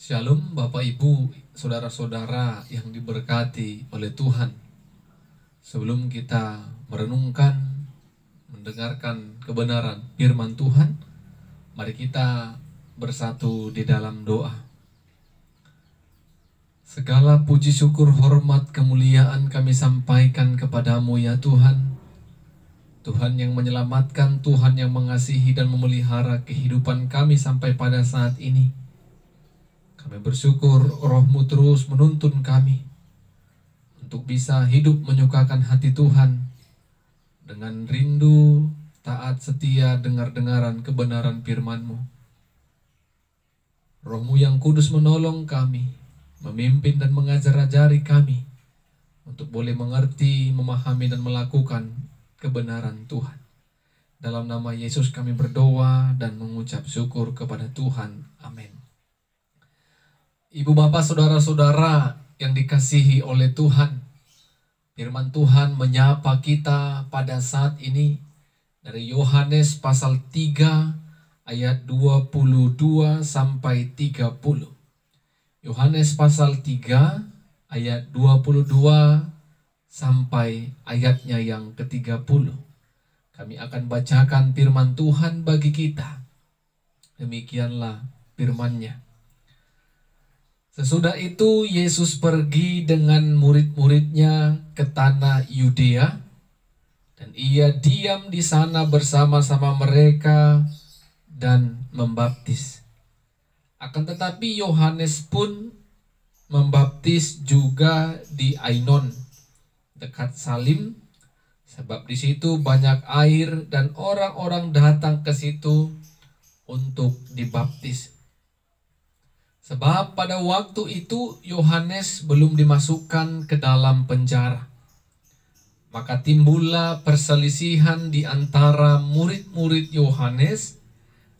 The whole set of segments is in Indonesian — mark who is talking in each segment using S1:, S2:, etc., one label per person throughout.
S1: Shalom Bapak Ibu, saudara-saudara yang diberkati oleh Tuhan. Sebelum kita merenungkan, mendengarkan kebenaran firman Tuhan, mari kita bersatu di dalam doa. Segala puji syukur, hormat, kemuliaan kami sampaikan kepadamu ya Tuhan. Tuhan yang menyelamatkan, Tuhan yang mengasihi dan memelihara kehidupan kami sampai pada saat ini. Kami bersyukur Roh-Mu terus menuntun kami untuk bisa hidup menyukakan hati Tuhan dengan rindu, taat, setia, dengar-dengaran kebenaran firman-Mu. Roh-Mu yang kudus menolong kami, memimpin dan mengajar-ajari kami untuk boleh mengerti, memahami dan melakukan kebenaran Tuhan. Dalam nama Yesus kami berdoa dan mengucap syukur kepada Tuhan. Amin. Ibu bapak saudara-saudara yang dikasihi oleh Tuhan, firman Tuhan menyapa kita pada saat ini dari Yohanes pasal 3 ayat 22 sampai 30. Yohanes pasal 3 ayat 22 sampai ayatnya yang ke-30. Kami akan bacakan firman Tuhan bagi kita. Demikianlah firman-Nya. Sesudah itu Yesus pergi dengan murid-muridnya ke tanah Yudea, dan ia diam di sana bersama-sama mereka dan membaptis. Akan tetapi Yohanes pun membaptis juga di Ainon, dekat Salim, sebab di situ banyak air dan orang-orang datang ke situ untuk dibaptis. Sebab pada waktu itu Yohanes belum dimasukkan ke dalam penjara. Maka timbullah perselisihan di antara murid-murid Yohanes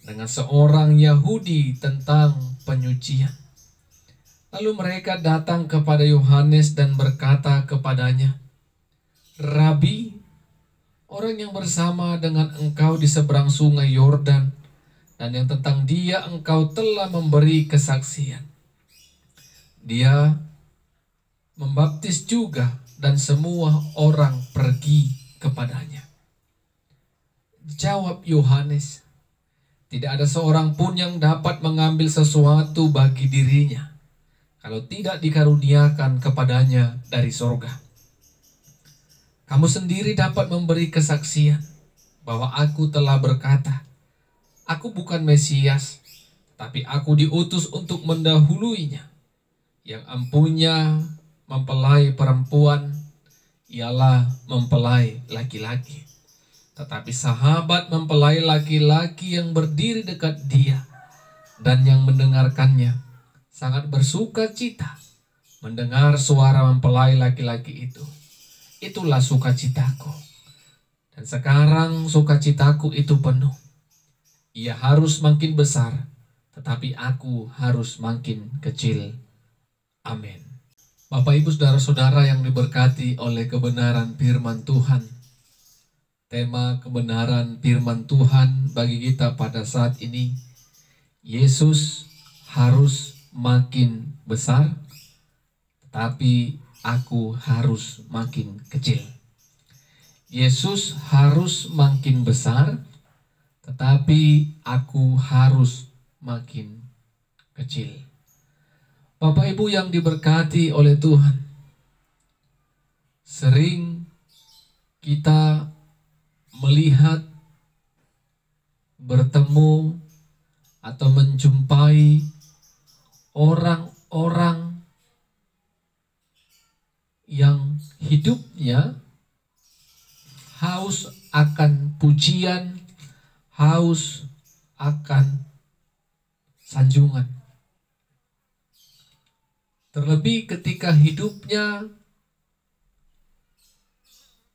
S1: dengan seorang Yahudi tentang penyucian. Lalu mereka datang kepada Yohanes dan berkata kepadanya, "Rabi, orang yang bersama dengan engkau di seberang sungai Yordan, dan yang tentang dia engkau telah memberi kesaksian. Dia membaptis juga dan semua orang pergi kepadanya." Jawab Yohanes, "Tidak ada seorang pun yang dapat mengambil sesuatu bagi dirinya kalau tidak dikaruniakan kepadanya dari sorga. Kamu sendiri dapat memberi kesaksian bahwa aku telah berkata, Aku bukan Mesias, tapi aku diutus untuk mendahuluinya. Yang empunya mempelai perempuan, ialah mempelai laki-laki. Tetapi sahabat mempelai laki-laki yang berdiri dekat dia dan yang mendengarkannya sangat bersuka cita mendengar suara mempelai laki-laki itu. Itulah sukacitaku. Dan sekarang sukacitaku itu penuh. Ia harus makin besar, tetapi aku harus makin kecil." Amin. Bapak Ibu saudara-saudara yang diberkati oleh kebenaran firman Tuhan. Tema kebenaran firman Tuhan bagi kita pada saat ini, Yesus harus makin besar, tetapi aku harus makin kecil. Yesus harus makin besar, tetapi aku harus makin kecil. Bapak Ibu yang diberkati oleh Tuhan, sering kita melihat, bertemu, atau menjumpai orang-orang yang hidupnya haus akan pujian, haus akan sanjungan. Terlebih ketika hidupnya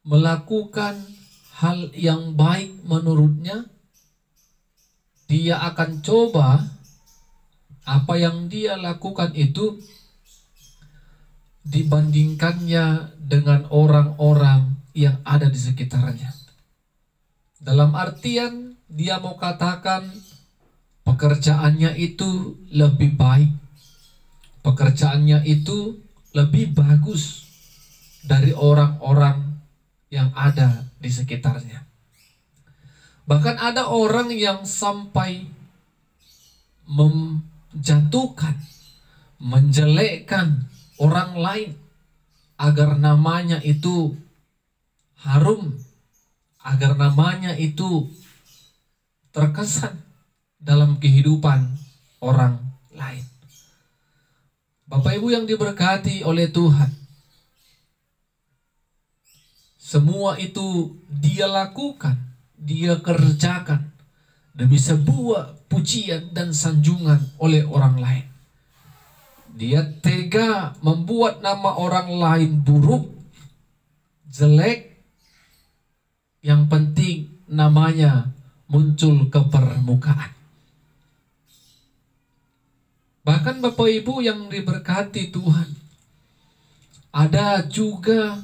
S1: melakukan hal yang baik menurutnya, dia akan coba apa yang dia lakukan itu dibandingkannya dengan orang-orang yang ada di sekitarnya. Dalam artian dia mau katakan pekerjaannya itu lebih baik, pekerjaannya itu lebih bagus dari orang-orang yang ada di sekitarnya. Bahkan ada orang yang sampai menjatuhkan, menjelekkan orang lain agar namanya itu harum, agar namanya itu terkesan dalam kehidupan orang lain. Bapak Ibu yang diberkati oleh Tuhan, semua itu dia lakukan, dia kerjakan demi sebuah pujian dan sanjungan oleh orang lain. Dia tega membuat nama orang lain buruk, jelek, yang penting namanya muncul ke permukaan. Bahkan Bapak Ibu yang diberkati Tuhan, ada juga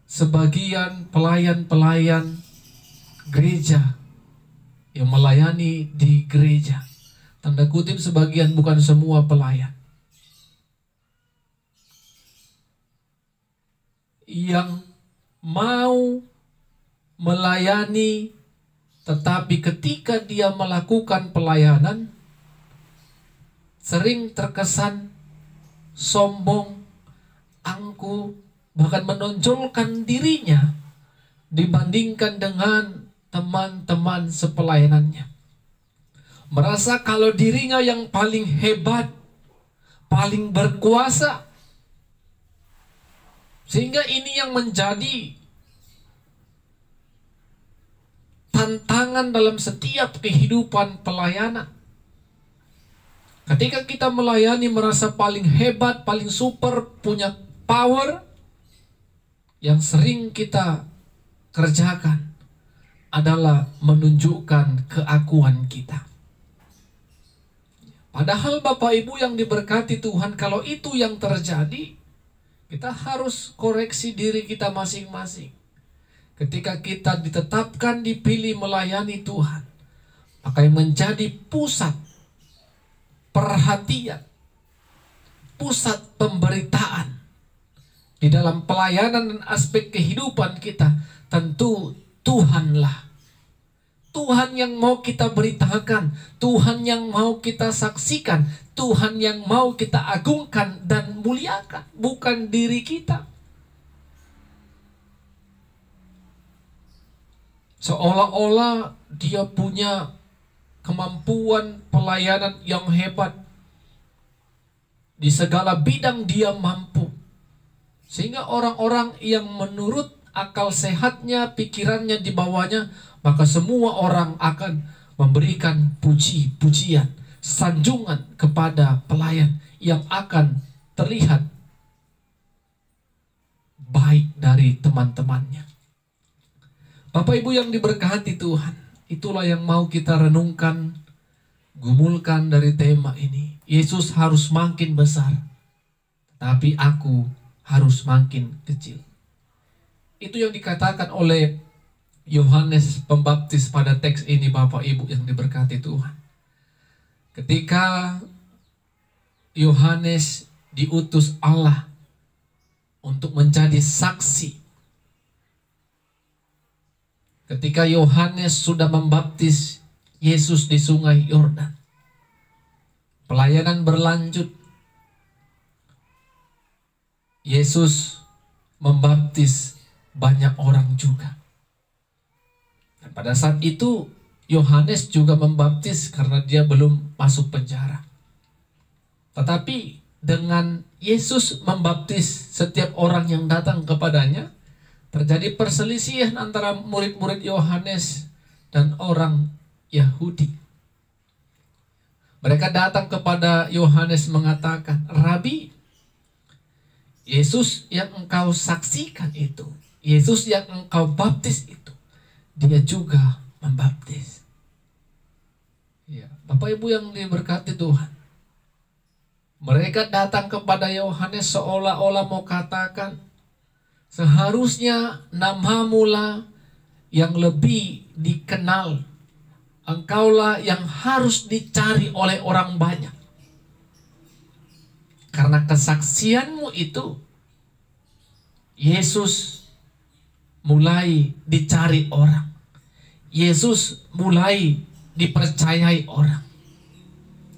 S1: sebagian pelayan-pelayan gereja yang melayani di gereja. Tanda kutip sebagian, bukan semua pelayan. Yang mau melayani, tetapi ketika dia melakukan pelayanan sering terkesan sombong, angkuh, bahkan menonjolkan dirinya dibandingkan dengan teman-teman sepelayanannya. Merasa kalau dirinya yang paling hebat, paling berkuasa. Sehingga ini yang menjadi tantangan dalam setiap kehidupan pelayanan. Ketika kita melayani merasa paling hebat, paling super, punya power, yang sering kita kerjakan adalah menunjukkan keakuan kita. Padahal Bapak Ibu yang diberkati Tuhan, kalau itu yang terjadi, kita harus koreksi diri kita masing-masing. Ketika kita ditetapkan, dipilih melayani Tuhan, maka yang menjadi pusat perhatian, pusat pemberitaan di dalam pelayanan dan aspek kehidupan kita, tentu Tuhanlah. Tuhan yang mau kita beritakan, Tuhan yang mau kita saksikan, Tuhan yang mau kita agungkan dan muliakan, bukan diri kita. Seolah-olah dia punya kemampuan pelayanan yang hebat. Di segala bidang dia mampu. Sehingga orang-orang yang menurut akal sehatnya, pikirannya di bawahnya, maka semua orang akan memberikan puji-pujian, sanjungan kepada pelayan yang akan terlihat baik dari teman-temannya. Bapak Ibu yang diberkati Tuhan, itulah yang mau kita renungkan, gumulkan dari tema ini. Yesus harus makin besar, tapi aku harus makin kecil. Itu yang dikatakan oleh Yohanes Pembaptis pada teks ini, Bapak Ibu yang diberkati Tuhan. Ketika Yohanes diutus Allah untuk menjadi saksi, ketika Yohanes sudah membaptis Yesus di sungai Yordan, pelayanan berlanjut. Yesus membaptis banyak orang juga. Dan pada saat itu Yohanes juga membaptis karena dia belum masuk penjara. Tetapi dengan Yesus membaptis setiap orang yang datang kepadanya, terjadi perselisihan antara murid-murid Yohanes dan orang Yahudi. Mereka datang kepada Yohanes mengatakan, "Rabi, Yesus yang engkau saksikan itu, Yesus yang engkau baptis itu, dia juga membaptis." Ya, Bapak Ibu yang diberkati Tuhan, mereka datang kepada Yohanes seolah-olah mau katakan, seharusnya namamulah yang lebih dikenal, engkaulah yang harus dicari oleh orang banyak. Karena karena kesaksianmu itu, Yesus mulai dicari orang. Yesus mulai dipercayai orang.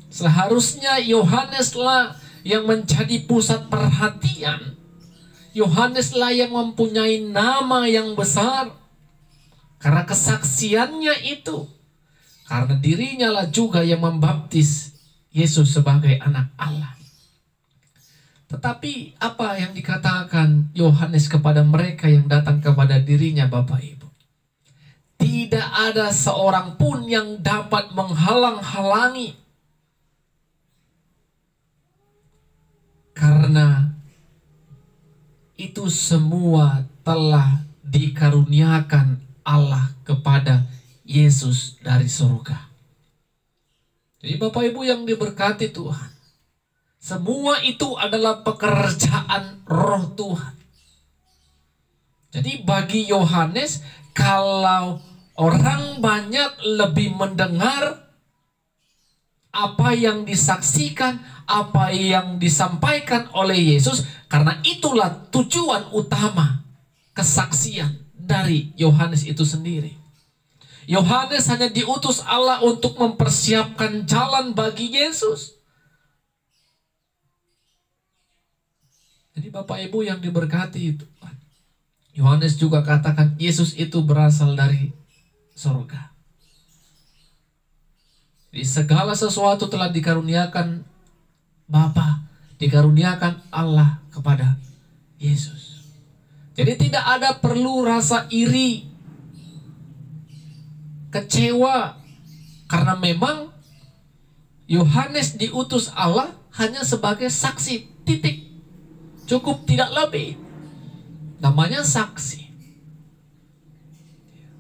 S1: Seharusnya Yohaneslah yang menjadi pusat perhatian. Yohaneslah yang mempunyai nama yang besar. Karena kesaksiannya itu. Karena dirinya lah juga yang membaptis Yesus sebagai anak Allah. Tetapi apa yang dikatakan Yohanes kepada mereka yang datang kepada dirinya, Bapak Ibu? Tidak ada seorang pun yang dapat menghalang-halangi. Karena itu semua telah dikaruniakan Allah kepada Yesus dari surga. Jadi Bapak Ibu yang diberkati Tuhan, semua itu adalah pekerjaan Roh Tuhan. Jadi bagi Yohanes, kalau orang banyak lebih mendengar apa yang disaksikan, apa yang disampaikan oleh Yesus, karena itulah tujuan utama kesaksian dari Yohanes itu sendiri. Yohanes hanya diutus Allah untuk mempersiapkan jalan bagi Yesus. Jadi Bapak Ibu yang diberkati itu, Yohanes juga katakan Yesus itu berasal dari surga. Jadi segala sesuatu telah dikaruniakan Bapa, dikaruniakan Allah kepada Yesus. Jadi tidak ada perlu rasa iri, kecewa, karena memang Yohanes diutus Allah hanya sebagai saksi, titik. Cukup, tidak lebih. Namanya saksi.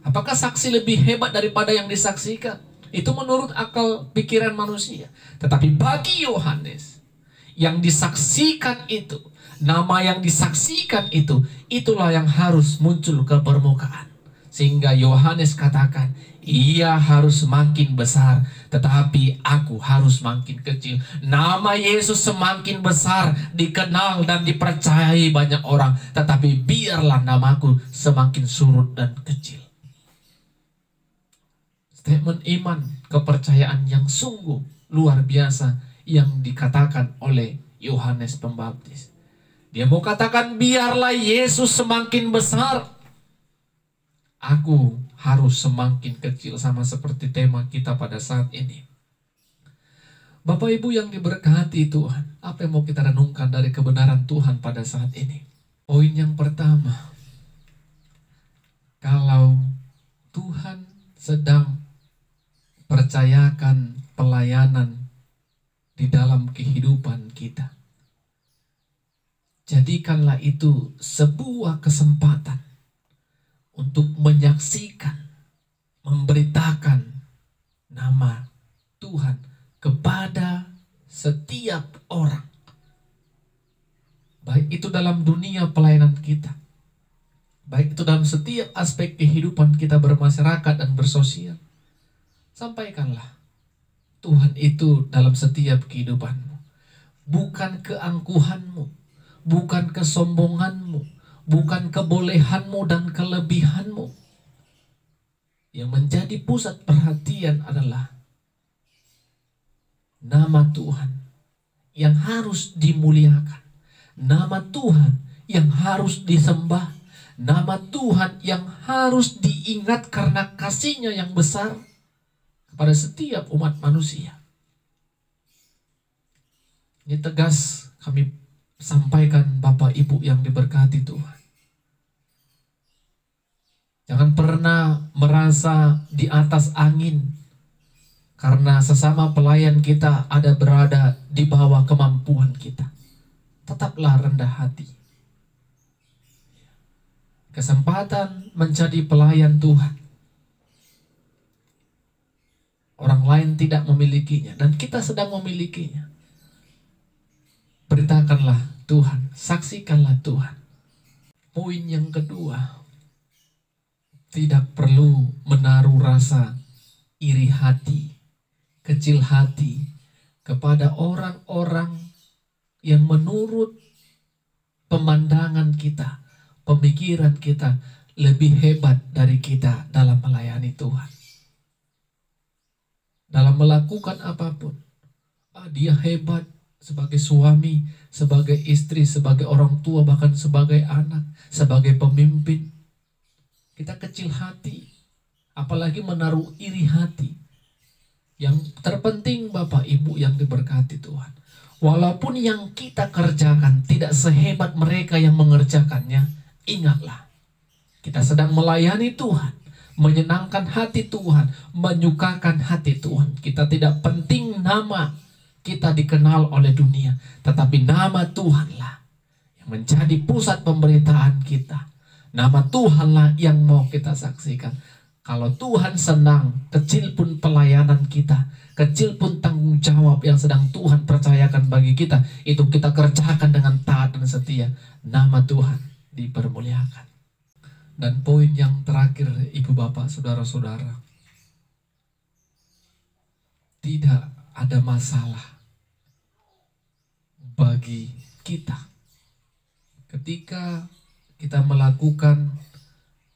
S1: Apakah saksi lebih hebat daripada yang disaksikan? Itu menurut akal pikiran manusia. Tetapi bagi Yohanes, yang disaksikan itu, nama yang disaksikan itu, itulah yang harus muncul ke permukaan. Sehingga Yohanes katakan, ia harus semakin besar, tetapi aku harus makin kecil. Nama Yesus semakin besar, dikenal dan dipercayai banyak orang, tetapi biarlah namaku semakin surut dan kecil. Statement iman, kepercayaan yang sungguh luar biasa yang dikatakan oleh Yohanes Pembaptis. Dia mau katakan, biarlah Yesus semakin besar, aku harus semakin kecil, sama seperti tema kita pada saat ini. Bapak Ibu yang diberkati Tuhan, apa yang mau kita renungkan dari kebenaran Tuhan pada saat ini? Poin yang pertama, kalau Tuhan sedang percayakan pelayanan di dalam kehidupan kita, jadikanlah itu sebuah kesempatan untuk menyaksikan, memberitakan nama Tuhan kepada setiap orang. Baik itu dalam dunia pelayanan kita, baik itu dalam setiap aspek kehidupan kita bermasyarakat dan bersosial. Sampaikanlah Tuhan itu dalam setiap kehidupanmu. Bukan keangkuhanmu, bukan kesombonganmu, bukan kebolehanmu dan kelebihanmu. Yang menjadi pusat perhatian adalah nama Tuhan yang harus dimuliakan. Nama Tuhan yang harus disembah. Nama Tuhan yang harus diingat karena kasih-Nya yang besar kepada setiap umat manusia. Ini tegas kami sampaikan Bapak Ibu yang diberkati Tuhan. Jangan pernah merasa di atas angin karena sesama pelayan kita ada berada di bawah kemampuan kita. Tetaplah rendah hati. Kesempatan menjadi pelayan Tuhan, orang lain tidak memilikinya dan kita sedang memilikinya. Beritakanlah Tuhan, saksikanlah Tuhan. Poin yang kedua, tidak perlu menaruh rasa iri hati, kecil hati kepada orang-orang yang menurut pemandangan kita, pemikiran kita lebih hebat dari kita dalam melayani Tuhan. Dalam melakukan apapun, dia hebat sebagai suami, sebagai istri, sebagai orang tua, bahkan sebagai anak, sebagai pemimpin. Kita kecil hati, apalagi menaruh iri hati. Yang terpenting Bapak Ibu yang diberkati Tuhan, walaupun yang kita kerjakan tidak sehebat mereka yang mengerjakannya, ingatlah, kita sedang melayani Tuhan, menyenangkan hati Tuhan, menyukakan hati Tuhan. Kita tidak penting nama kita dikenal oleh dunia, tetapi nama Tuhanlah yang menjadi pusat pemberitaan kita. Nama Tuhanlah yang mau kita saksikan. Kalau Tuhan senang, kecil pun pelayanan kita, kecil pun tanggung jawab yang sedang Tuhan percayakan bagi kita, itu kita kerjakan dengan taat dan setia. Nama Tuhan dipermuliakan. Dan poin yang terakhir, Ibu Bapak, Saudara-saudara, tidak ada masalah bagi kita ketika kita melakukan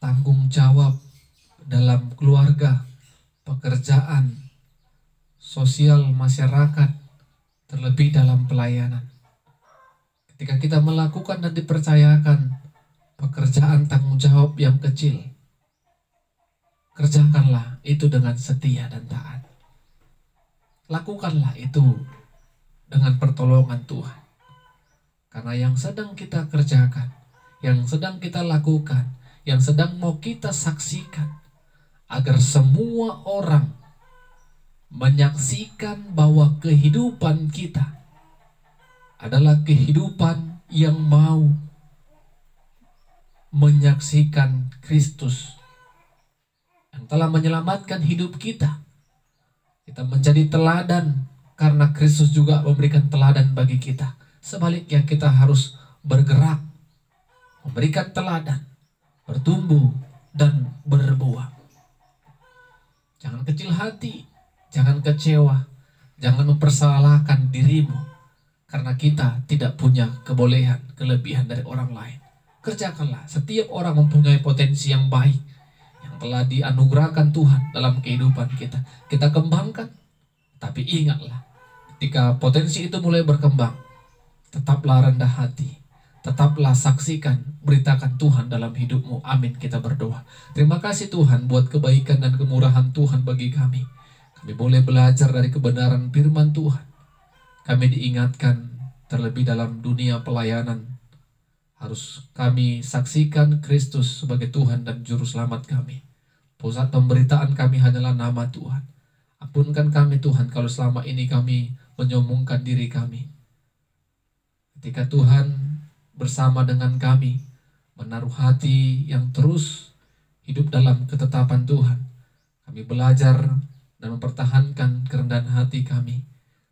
S1: tanggung jawab dalam keluarga, pekerjaan, sosial, masyarakat, terlebih dalam pelayanan. Ketika kita melakukan dan dipercayakan pekerjaan tanggung jawab yang kecil, kerjakanlah itu dengan setia dan taat. Lakukanlah itu dengan pertolongan Tuhan. Karena yang sedang kita kerjakan, yang sedang kita lakukan, yang sedang mau kita saksikan, agar semua orang menyaksikan bahwa kehidupan kita adalah kehidupan yang mau menyaksikan Kristus yang telah menyelamatkan hidup kita. Kita menjadi teladan karena Kristus juga memberikan teladan bagi kita. Sebaliknya kita harus bergerak, memberikan teladan, bertumbuh dan berbuah. Jangan kecil hati, jangan kecewa, jangan mempersalahkan dirimu karena kita tidak punya kebolehan, kelebihan dari orang lain. Kerjakanlah. Setiap orang mempunyai potensi yang baik yang telah dianugerahkan Tuhan dalam kehidupan kita. Kita kembangkan. Tapi ingatlah, ketika potensi itu mulai berkembang, tetaplah rendah hati, tetaplah saksikan, beritakan Tuhan dalam hidupmu. Amin, kita berdoa. Terima kasih Tuhan buat kebaikan dan kemurahan Tuhan bagi kami. Kami boleh belajar dari kebenaran firman Tuhan. Kami diingatkan terlebih dalam dunia pelayanan, harus kami saksikan Kristus sebagai Tuhan dan Juru Selamat kami. Pusat pemberitaan kami hanyalah nama Tuhan. Ampunkan kami Tuhan kalau selama ini kami menyombongkan diri kami. Ketika Tuhan bersama dengan kami, menaruh hati yang terus hidup dalam ketetapan Tuhan, kami belajar dan mempertahankan kerendahan hati kami.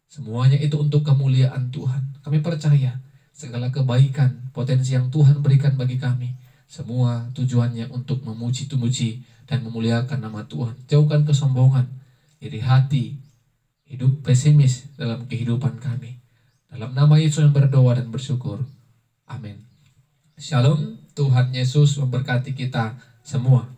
S1: Semuanya itu untuk kemuliaan Tuhan. Kami percaya segala kebaikan, potensi yang Tuhan berikan bagi kami, semua tujuannya untuk memuji dan memuliakan nama Tuhan. Jauhkan kesombongan, iri hati, hidup pesimis dalam kehidupan kami. Dalam nama Yesus yang berdoa dan bersyukur. Amin. Shalom. Tuhan Yesus memberkati kita semua.